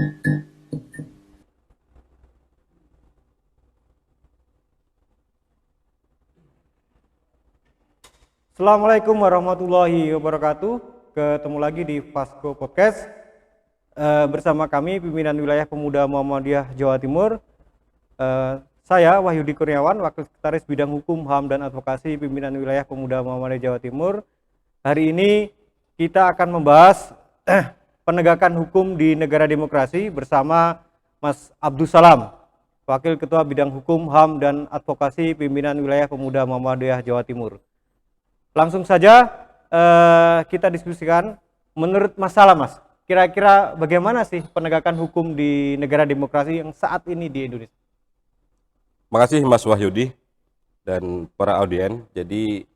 Assalamualaikum warahmatullahi wabarakatuh. Ketemu lagi di Fasco Podcast bersama kami pimpinan wilayah Pemuda Muhammadiyah Jawa Timur. Saya Wahyudi Kurniawan, Wakil Sekretaris Bidang Hukum, HAM dan Advokasi pimpinan wilayah Pemuda Muhammadiyah Jawa Timur. Hari ini kita akan membahas penegakan hukum di negara demokrasi bersama Mas Abdus Salam, Wakil Ketua Bidang Hukum, HAM dan Advokasi pimpinan wilayah Pemuda Muhammadiyah Jawa Timur. Langsung saja kita diskusikan. Menurut Mas Salam, Mas, kira-kira bagaimana sih penegakan hukum di negara demokrasi yang saat ini di Indonesia? Terima kasih Mas Wahyudi dan para audien. Jadi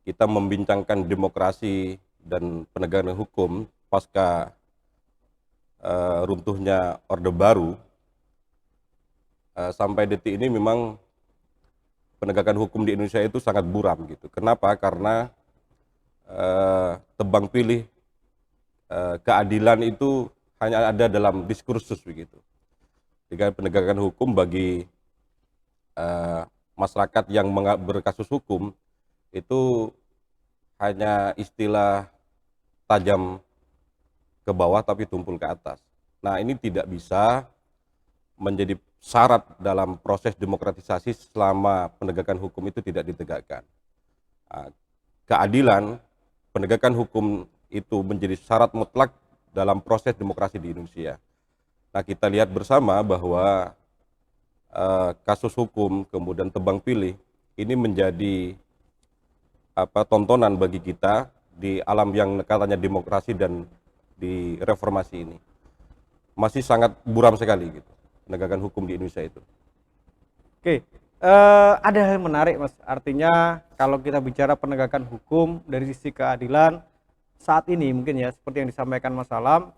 kita membincangkan demokrasi dan penegakan hukum pasca runtuhnya Orde Baru. Sampai detik ini memang penegakan hukum di Indonesia itu sangat buram gitu. Kenapa? Karena tebang pilih keadilan itu hanya ada dalam diskursus begitu. Jika penegakan hukum bagi masyarakat yang berkasus hukum itu hanya istilah tajam ke bawah tapi tumpul ke atas. Nah, ini tidak bisa menjadi syarat dalam proses demokratisasi selama penegakan hukum itu tidak ditegakkan. Keadilan, penegakan hukum itu menjadi syarat mutlak dalam proses demokrasi di Indonesia. Nah, kita lihat bersama bahwa kasus hukum kemudian tebang pilih ini menjadi tontonan bagi kita di alam yang katanya demokrasi dan di reformasi ini. Masih sangat buram sekali gitu penegakan hukum di Indonesia itu. Oke, ada hal menarik, Mas. Artinya kalau kita bicara penegakan hukum dari sisi keadilan saat ini mungkin ya seperti yang disampaikan Mas Salam,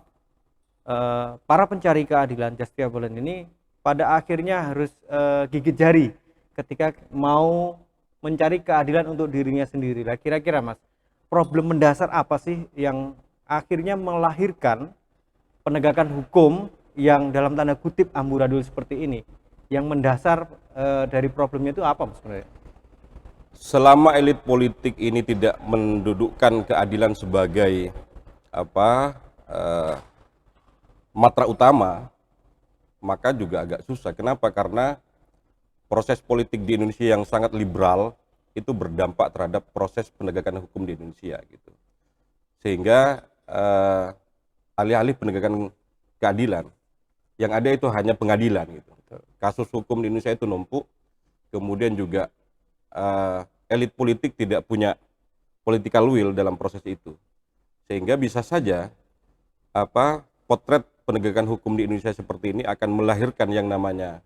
para pencari keadilan justiable ini pada akhirnya harus gigit jari ketika mau mencari keadilan untuk dirinya sendiri. Lah kira-kira, Mas, problem mendasar apa sih yang akhirnya melahirkan penegakan hukum yang dalam tanda kutip amburadul seperti ini? Yang mendasar dari problemnya itu apa, Mas, sebenarnya? Selama elit politik ini tidak mendudukkan keadilan sebagai matra utama, maka juga agak susah. Kenapa? Karena proses politik di Indonesia yang sangat liberal itu berdampak terhadap proses penegakan hukum di Indonesia gitu. Sehingga alih-alih penegakan keadilan, yang ada itu hanya pengadilan gitu. Kasus hukum di Indonesia itu numpuk, kemudian juga elit politik tidak punya political will dalam proses itu, sehingga bisa saja potret penegakan hukum di Indonesia seperti ini akan melahirkan yang namanya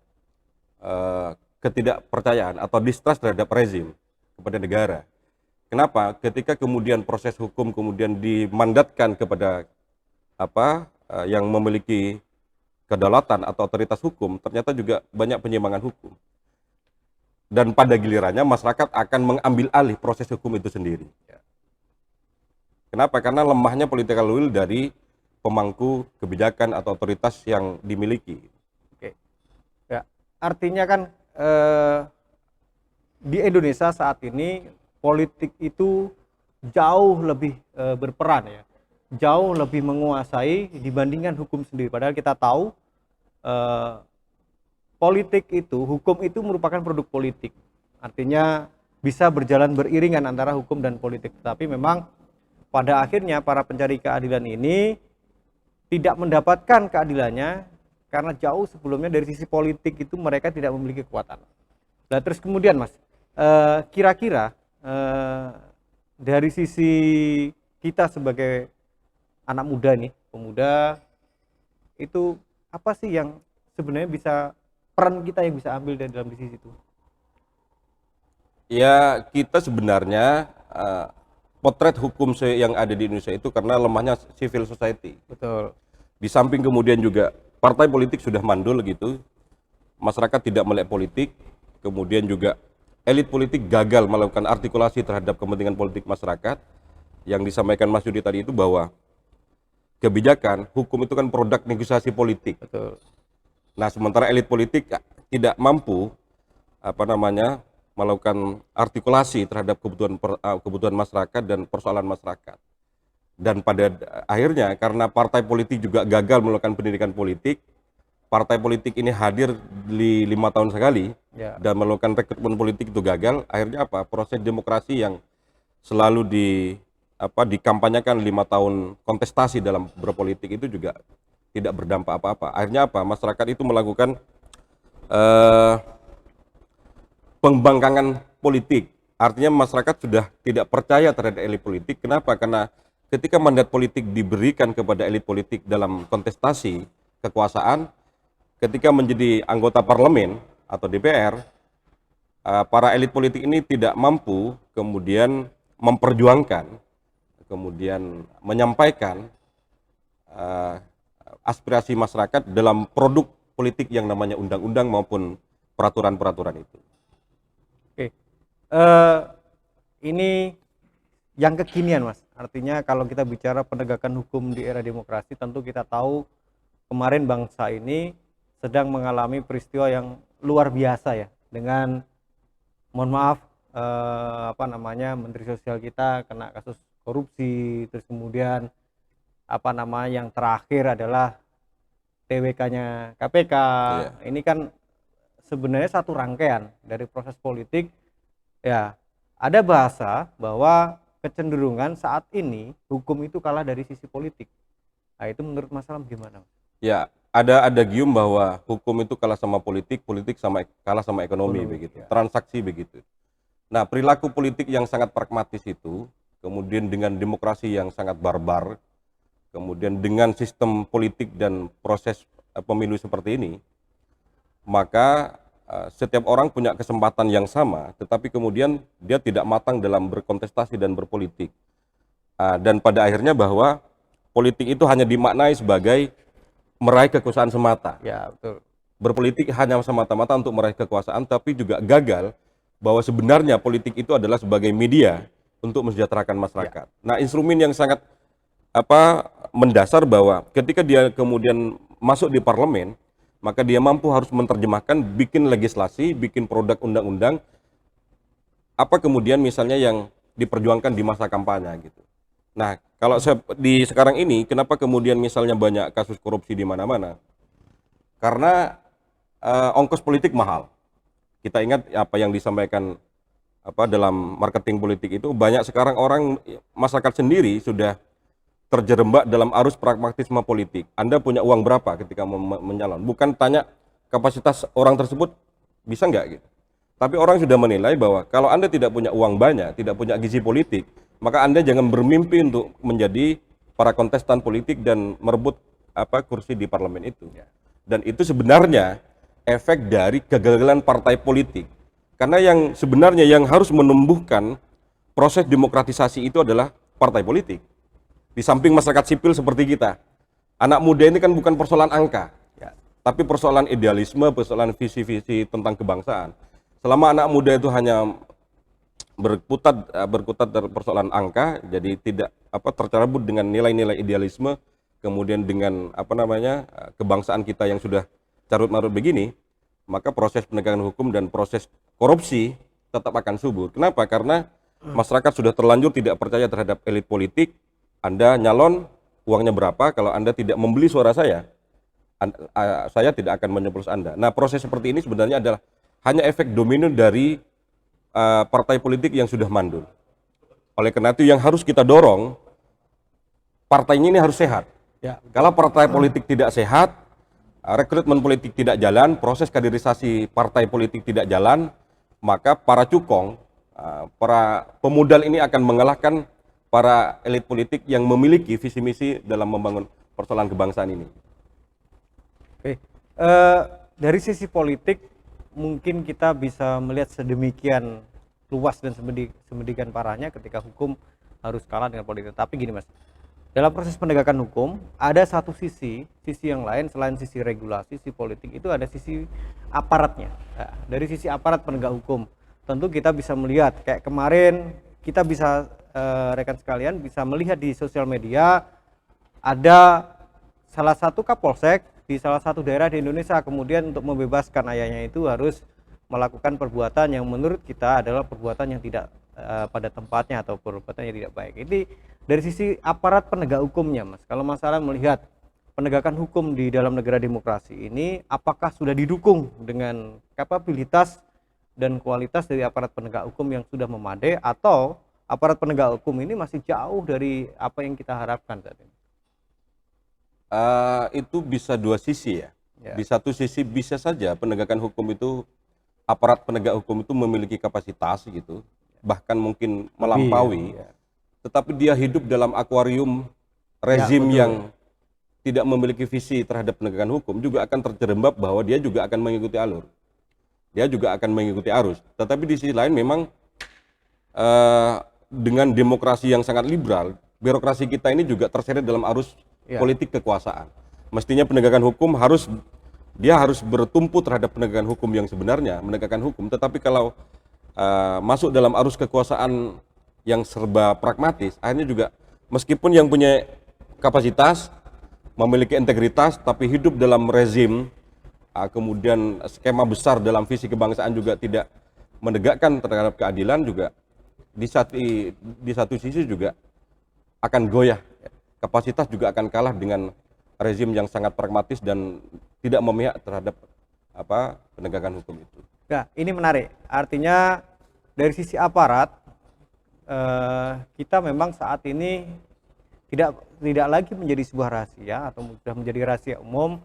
ketidakpercayaan atau distrust terhadap rezim kepada negara. Kenapa? Ketika kemudian proses hukum kemudian dimandatkan kepada yang memiliki kedaulatan atau otoritas hukum, ternyata juga banyak penyimpangan hukum. Dan pada gilirannya masyarakat akan mengambil alih proses hukum itu sendiri. Kenapa? Karena lemahnya political will dari pemangku kebijakan atau otoritas yang dimiliki. Oke. Ya, artinya kan di Indonesia saat ini politik itu jauh lebih berperan ya. Jauh lebih menguasai dibandingkan hukum sendiri. Padahal kita tahu politik itu, hukum itu merupakan produk politik. Artinya bisa berjalan beriringan antara hukum dan politik. Tapi memang pada akhirnya para pencari keadilan ini tidak mendapatkan keadilannya karena jauh sebelumnya dari sisi politik itu mereka tidak memiliki kekuatan. Nah, terus kemudian, Mas, kira-kira dari sisi kita sebagai anak muda nih, pemuda, itu apa sih yang sebenarnya bisa, peran kita yang bisa ambil dari dalam sisi itu? Ya, kita sebenarnya potret hukum yang ada di Indonesia itu karena lemahnya civil society. Betul. Di samping kemudian juga partai politik sudah mandul gitu, masyarakat tidak melek politik, kemudian juga elit politik gagal melakukan artikulasi terhadap kepentingan politik masyarakat. Yang disampaikan Mas Yudi tadi itu bahwa kebijakan, hukum itu kan produk negosiasi politik. Betul. Nah, sementara elit politik tidak mampu melakukan artikulasi terhadap kebutuhan masyarakat dan persoalan masyarakat. Dan pada akhirnya karena partai politik juga gagal melakukan pendidikan politik, partai politik ini hadir di 5 tahun sekali Ya. dan melakukan rekrutmen politik itu gagal. Akhirnya apa? Proses demokrasi yang selalu dikampanyekan 5 tahun kontestasi dalam berpolitik itu juga tidak berdampak apa-apa. Akhirnya apa? Masyarakat itu melakukan pembangkangan politik. Artinya masyarakat sudah tidak percaya terhadap elit politik. Kenapa? Karena ketika mandat politik diberikan kepada elit politik dalam kontestasi kekuasaan, ketika menjadi anggota parlemen atau DPR, para elit politik ini tidak mampu kemudian memperjuangkan, kemudian menyampaikan aspirasi masyarakat dalam produk politik yang namanya undang-undang maupun peraturan-peraturan itu. Oke. Ini yang kekinian, Mas. Artinya kalau kita bicara penegakan hukum di era demokrasi, tentu kita tahu kemarin bangsa ini sedang mengalami peristiwa yang luar biasa ya, dengan mohon maaf Menteri Sosial kita kena kasus korupsi, terus kemudian yang terakhir adalah TWK-nya KPK. Iya. Ini kan sebenarnya satu rangkaian dari proses politik. Ya, ada bahasa bahwa kecenderungan saat ini hukum itu kalah dari sisi politik. Nah, itu menurut Mas Salam gimana? Ya, ada adagium bahwa hukum itu kalah sama politik, politik kalah sama ekonomi begitu, ya. transaksi begitu. Nah, perilaku politik yang sangat pragmatis itu, kemudian dengan demokrasi yang sangat barbar, kemudian dengan sistem politik dan proses pemilu seperti ini, maka setiap orang punya kesempatan yang sama, tetapi kemudian dia tidak matang dalam berkontestasi dan berpolitik. Dan pada akhirnya bahwa politik itu hanya dimaknai sebagai meraih kekuasaan semata. Ya, betul. Berpolitik hanya semata-mata untuk meraih kekuasaan, tapi juga gagal bahwa sebenarnya politik itu adalah sebagai media untuk mensejahterakan masyarakat. Ya. Nah, instrumen yang sangat mendasar bahwa ketika dia kemudian masuk di parlemen, maka dia mampu harus menerjemahkan, bikin legislasi, bikin produk undang-undang, apa kemudian misalnya yang diperjuangkan di masa kampanye gitu. Nah, kalau di sekarang ini, kenapa kemudian misalnya banyak kasus korupsi di mana-mana? Karena ongkos politik mahal. Kita ingat apa yang disampaikan dalam marketing politik itu, banyak sekarang masyarakat sendiri sudah terjerembab dalam arus pragmatisme politik. Anda punya uang berapa ketika menyalon? Bukan tanya kapasitas orang tersebut bisa nggak gitu. Tapi orang sudah menilai bahwa kalau Anda tidak punya uang banyak, tidak punya gizi politik, maka Anda jangan bermimpi untuk menjadi para kontestan politik dan merebut kursi di parlemen itu. Dan itu sebenarnya efek dari kegagalan partai politik. Karena yang sebenarnya yang harus menumbuhkan proses demokratisasi itu adalah partai politik. Di samping masyarakat sipil seperti kita, anak muda ini kan bukan persoalan angka, tapi persoalan idealisme, persoalan visi-visi tentang kebangsaan. Selama anak muda itu hanya berkutat dari persoalan angka, jadi tidak tercerabut dengan nilai-nilai idealisme, kemudian dengan kebangsaan kita yang sudah carut-marut begini, maka proses penegakan hukum dan proses korupsi tetap akan subur. Kenapa? Karena masyarakat sudah terlanjur tidak percaya terhadap elit politik. Anda nyalon, uangnya berapa? Kalau Anda tidak membeli suara saya tidak akan menyoblos Anda. Nah, proses seperti ini sebenarnya adalah hanya efek domino dari partai politik yang sudah mandul. Oleh karena itu yang harus kita dorong, partainya ini harus sehat. Ya. Kalau partai politik tidak sehat, rekrutmen politik tidak jalan, proses kaderisasi partai politik tidak jalan, maka para cukong, para pemodal ini akan mengalahkan para elit politik yang memiliki visi misi dalam membangun persoalan kebangsaan ini. Oke, dari sisi politik mungkin kita bisa melihat sedemikian luas dan sedemikian parahnya ketika hukum harus kalah dengan politik. Tapi gini Mas, dalam proses penegakan hukum ada satu sisi yang lain selain sisi regulasi, sisi politik itu ada sisi aparatnya. Nah, dari sisi aparat penegak hukum tentu kita bisa melihat kayak kemarin kita bisa rekan sekalian bisa melihat di sosial media ada salah satu kapolsek di salah satu daerah di Indonesia, kemudian untuk membebaskan ayahnya itu harus melakukan perbuatan yang menurut kita adalah perbuatan yang tidak pada tempatnya atau perbuatan yang tidak baik. Ini dari sisi aparat penegak hukumnya, Mas. Kalau masalah melihat penegakan hukum di dalam negara demokrasi ini, apakah sudah didukung dengan kapabilitas dan kualitas dari aparat penegak hukum yang sudah memadai, atau aparat penegak hukum ini masih jauh dari apa yang kita harapkan saat ini? Itu bisa dua sisi ya. Ya. Di satu sisi bisa saja penegakan hukum itu, aparat penegak hukum itu memiliki kapasitas gitu, bahkan mungkin melampaui, ya. Tetapi dia hidup dalam akuarium rezim betul. yang tidak memiliki visi terhadap penegakan hukum, juga akan terjerembab bahwa dia juga akan mengikuti alur. Dia juga akan mengikuti arus. Tetapi di sisi lain memang dengan demokrasi yang sangat liberal, birokrasi kita ini juga terseret dalam arus politik kekuasaan. Mestinya penegakan hukum harus bertumpu terhadap penegakan hukum yang sebenarnya, menegakkan hukum. Tetapi kalau masuk dalam arus kekuasaan yang serba pragmatis, akhirnya juga meskipun yang punya kapasitas, memiliki integritas, tapi hidup dalam rezim, kemudian skema besar dalam visi kebangsaan juga tidak menegakkan terhadap keadilan, juga di satu sisi juga akan goyah. Kapasitas juga akan kalah dengan rezim yang sangat pragmatis dan tidak memihak terhadap penegakan hukum itu. Nah, ini menarik. Artinya dari sisi aparat, kita memang saat ini tidak lagi menjadi sebuah rahasia atau sudah menjadi rahasia umum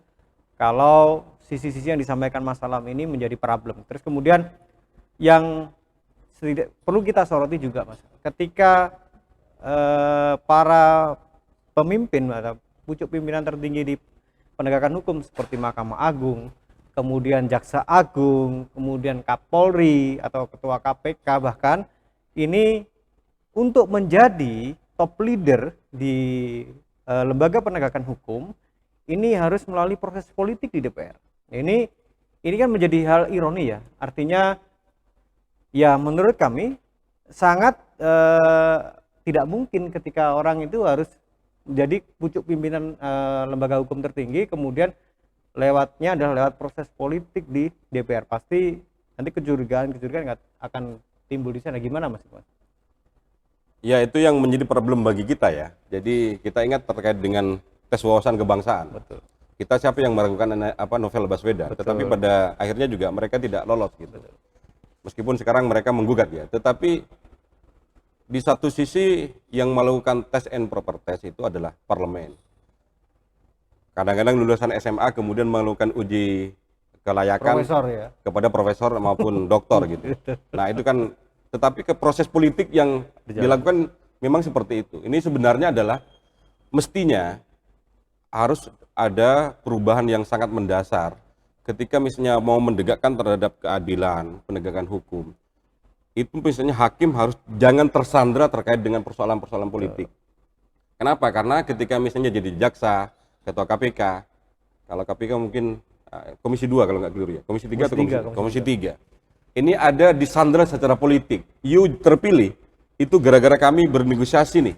kalau sisi-sisi yang disampaikan Mas Alam ini menjadi problem. Terus kemudian yang perlu kita soroti juga, Mas, ketika para pemimpin atau pucuk pimpinan tertinggi di penegakan hukum seperti Mahkamah Agung, kemudian Jaksa Agung, kemudian Kapolri atau Ketua KPK, bahkan ini untuk menjadi top leader di lembaga penegakan hukum ini harus melalui proses politik di DPR. Ini kan menjadi hal ironi ya. Artinya ya menurut kami sangat tidak mungkin ketika orang itu harus menjadi pucuk pimpinan lembaga hukum tertinggi, kemudian lewatnya adalah lewat proses politik di DPR. Pasti nanti kecurigaan akan timbul di sana. Gimana, Mas? Ya, itu yang menjadi problem bagi kita ya. Jadi kita ingat terkait dengan tes wawasan kebangsaan. Betul. Kita siapa yang meragukan Novel Baswedan, Betul. tetapi pada akhirnya juga mereka tidak lolos gitu. Betul. Meskipun sekarang mereka menggugat ya, tetapi di satu sisi yang melakukan tes and proper test itu adalah parlemen. Kadang-kadang lulusan SMA kemudian melakukan uji kelayakan kepada profesor maupun doktor gitu. Nah itu kan, tetapi ke proses politik yang dilakukan memang seperti itu. Ini sebenarnya adalah mestinya harus ada perubahan yang sangat mendasar ketika misalnya mau menegakkan terhadap keadilan, penegakan hukum. Itu misalnya hakim harus jangan tersandra terkait dengan persoalan-persoalan politik. Kenapa? Karena ketika misalnya jadi jaksa, ketua KPK, kalau KPK mungkin komisi 2 kalau nggak keliru ya, komisi 3 atau komisi 3. Ini ada disandra secara politik. You terpilih itu gara-gara kami bernegosiasi nih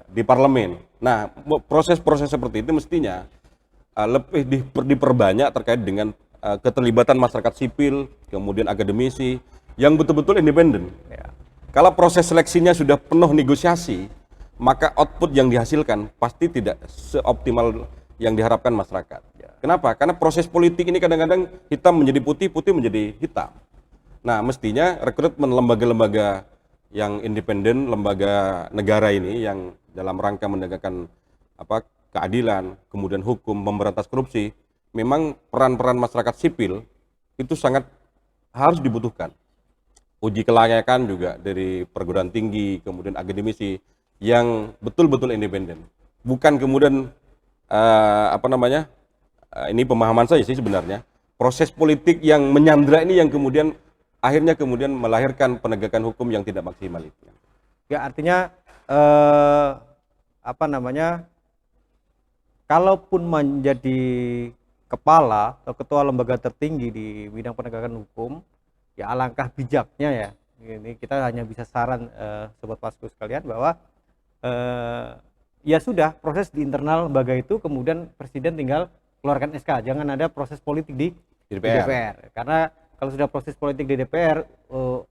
di parlemen. Nah, proses-proses seperti itu mestinya lebih diperbanyak terkait dengan keterlibatan masyarakat sipil, kemudian akademisi yang betul-betul independen. Kalau proses seleksinya sudah penuh negosiasi, maka output yang dihasilkan pasti tidak seoptimal yang diharapkan masyarakat. Kenapa? Karena proses politik ini kadang-kadang hitam menjadi putih, putih menjadi hitam. Nah, mestinya rekrutmen lembaga-lembaga yang independen, lembaga negara ini yang dalam rangka menegakkan keadilan, kemudian hukum, memberantas korupsi, memang peran-peran masyarakat sipil itu sangat harus dibutuhkan. Uji kelayakan juga dari perguruan tinggi, kemudian akademisi yang betul-betul independen. Bukan kemudian ini pemahaman saya sih sebenarnya, proses politik yang menyandra ini yang kemudian akhirnya melahirkan penegakan hukum yang tidak maksimal itu. Ya, artinya kalaupun menjadi kepala atau ketua lembaga tertinggi di bidang penegakan hukum, ya alangkah bijaknya ya. Ini kita hanya bisa saran sobat Pasku sekalian bahwa ya sudah proses di internal lembaga itu, kemudian presiden tinggal keluarkan SK, jangan ada proses politik di DPR. Karena kalau sudah proses politik di DPR,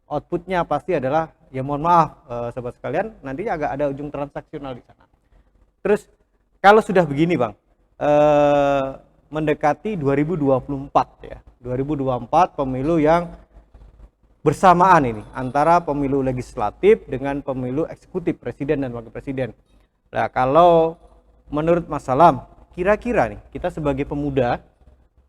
outputnya pasti adalah, ya mohon maaf sobat sekalian, nanti agak ada ujung transaksional di sana. Terus kalau sudah begini Bang, mendekati 2024 ya, 2024 pemilu yang bersamaan ini antara pemilu legislatif dengan pemilu eksekutif, presiden dan wakil presiden. Nah, kalau menurut Mas Salam, kira-kira nih kita sebagai pemuda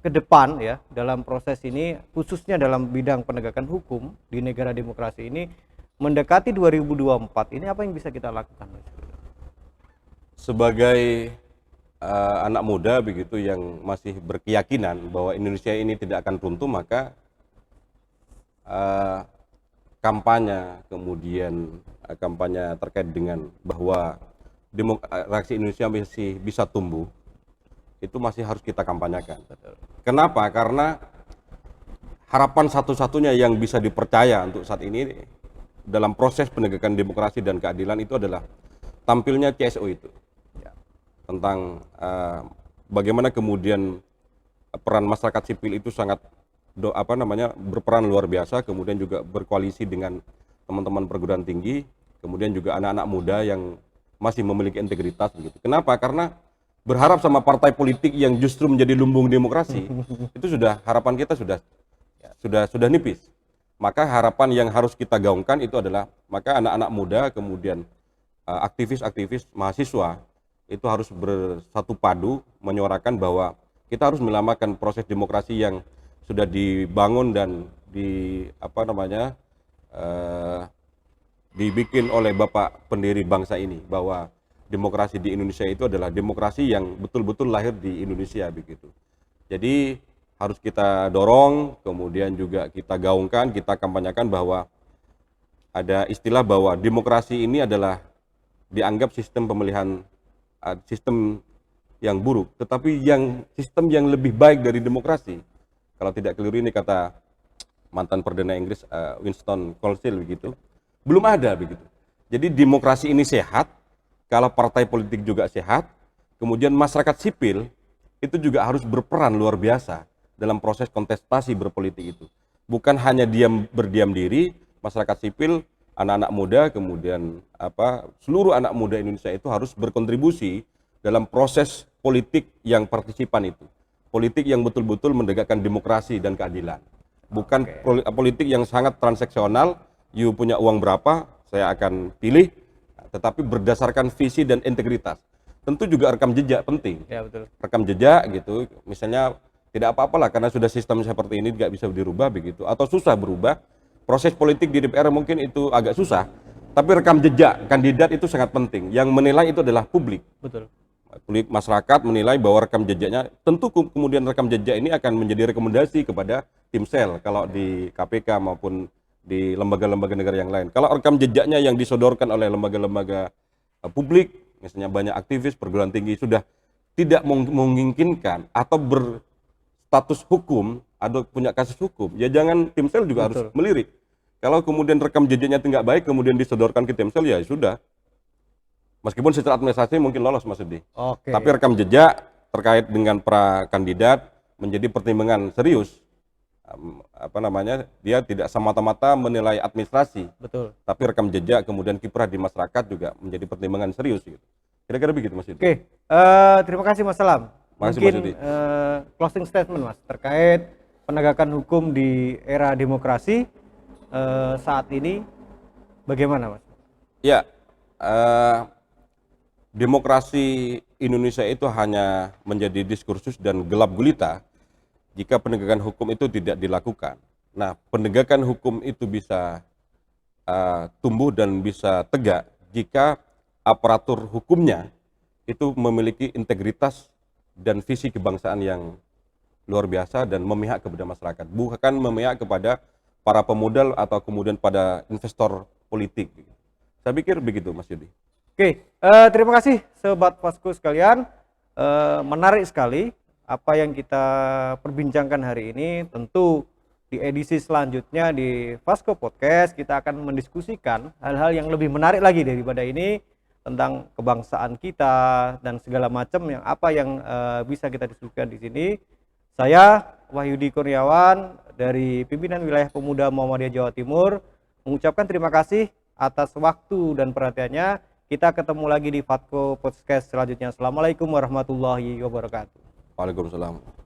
ke depan ya dalam proses ini, khususnya dalam bidang penegakan hukum di negara demokrasi ini, mendekati 2024 ini apa yang bisa kita lakukan? Sebagai anak muda begitu yang masih berkeyakinan bahwa Indonesia ini tidak akan runtuh, maka kampanye, kemudian kampanye terkait dengan bahwa demokrasi Indonesia masih bisa tumbuh, itu masih harus kita kampanyekan. Kenapa? Karena harapan satu-satunya yang bisa dipercaya untuk saat ini dalam proses penegakan demokrasi dan keadilan itu adalah tampilnya CSO itu. Tentang bagaimana kemudian peran masyarakat sipil itu sangat berperan luar biasa, kemudian juga berkoalisi dengan teman-teman perguruan tinggi, kemudian juga anak-anak muda yang masih memiliki integritas begitu. Kenapa? Karena berharap sama partai politik yang justru menjadi lumbung demokrasi itu sudah, harapan kita sudah nipis. Maka harapan yang harus kita gaungkan itu adalah, maka anak-anak muda kemudian aktivis-aktivis mahasiswa itu harus bersatu padu menyuarakan bahwa kita harus menyelamatkan proses demokrasi yang sudah dibangun dan dibikin oleh Bapak pendiri bangsa ini, bahwa demokrasi di Indonesia itu adalah demokrasi yang betul-betul lahir di Indonesia begitu. Jadi harus kita dorong, kemudian juga kita gaungkan, kita kampanyakan bahwa ada istilah bahwa demokrasi ini adalah dianggap sistem pemilihan, sistem yang buruk, tetapi sistem yang lebih baik dari demokrasi, kalau tidak keliru ini kata mantan Perdana Inggris Winston Churchill begitu, belum ada begitu. Jadi demokrasi ini sehat kalau partai politik juga sehat, kemudian masyarakat sipil itu juga harus berperan luar biasa dalam proses kontestasi berpolitik itu. Bukan hanya berdiam diri, masyarakat sipil, anak-anak muda, kemudian seluruh anak muda Indonesia itu harus berkontribusi dalam proses politik yang partisipan itu. Politik yang betul-betul menegakkan demokrasi dan keadilan. Bukan politik yang sangat transaksional, you punya uang berapa, saya akan pilih, tetapi berdasarkan visi dan integritas. Tentu juga rekam jejak penting. Ya, betul. Rekam jejak gitu, misalnya tidak apa-apalah karena sudah sistem seperti ini tidak bisa dirubah begitu, atau susah berubah. Proses politik di DPR mungkin itu agak susah, tapi rekam jejak kandidat itu sangat penting. Yang menilai itu adalah publik. Betul. Publik, masyarakat menilai bahwa rekam jejaknya, tentu kemudian rekam jejak ini akan menjadi rekomendasi kepada tim sel kalau di KPK maupun di lembaga-lembaga negara yang lain. Kalau rekam jejaknya yang disodorkan oleh lembaga-lembaga publik, misalnya banyak aktivis perguruan tinggi sudah tidak memungkinkan atau berstatus hukum atau punya kasus hukum, ya jangan tim sel juga harus melirik. Kalau kemudian rekam jejaknya tidak baik kemudian disodorkan ke tim sel, ya sudah. Meskipun secara administrasi mungkin lolos Mas Edi. Tapi rekam jejak terkait dengan pra kandidat menjadi pertimbangan serius. Dia tidak semata-mata menilai administrasi. Betul. Tapi rekam jejak kemudian kiprah di masyarakat juga menjadi pertimbangan serius gitu. Kira-kira begitu Mas Edi. Terima kasih Mas Salam. Mungkin closing statement Mas terkait penegakan hukum di era demokrasi saat ini bagaimana Mas? Ya, demokrasi Indonesia itu hanya menjadi diskursus dan gelap gulita jika penegakan hukum itu tidak dilakukan. Nah, penegakan hukum itu bisa tumbuh dan bisa tegak jika aparatur hukumnya itu memiliki integritas dan visi kebangsaan yang luar biasa dan memihak kepada masyarakat, bukan memihak kepada para pemodal atau kemudian pada investor politik. Saya pikir begitu Mas Yudi. Terima kasih Sobat Vasco sekalian, menarik sekali apa yang kita perbincangkan hari ini. Tentu di edisi selanjutnya di Vasco Podcast kita akan mendiskusikan hal-hal yang lebih menarik lagi daripada ini. tentang kebangsaan kita dan segala macam yang bisa kita diskusikan di sini. Saya Wahyudi Kurniawan dari pimpinan wilayah Pemuda Muhammadiyah Jawa Timur mengucapkan terima kasih atas waktu dan perhatiannya. Kita ketemu lagi di Fatko Podcast selanjutnya. Assalamualaikum warahmatullahi wabarakatuh. Waalaikumsalam.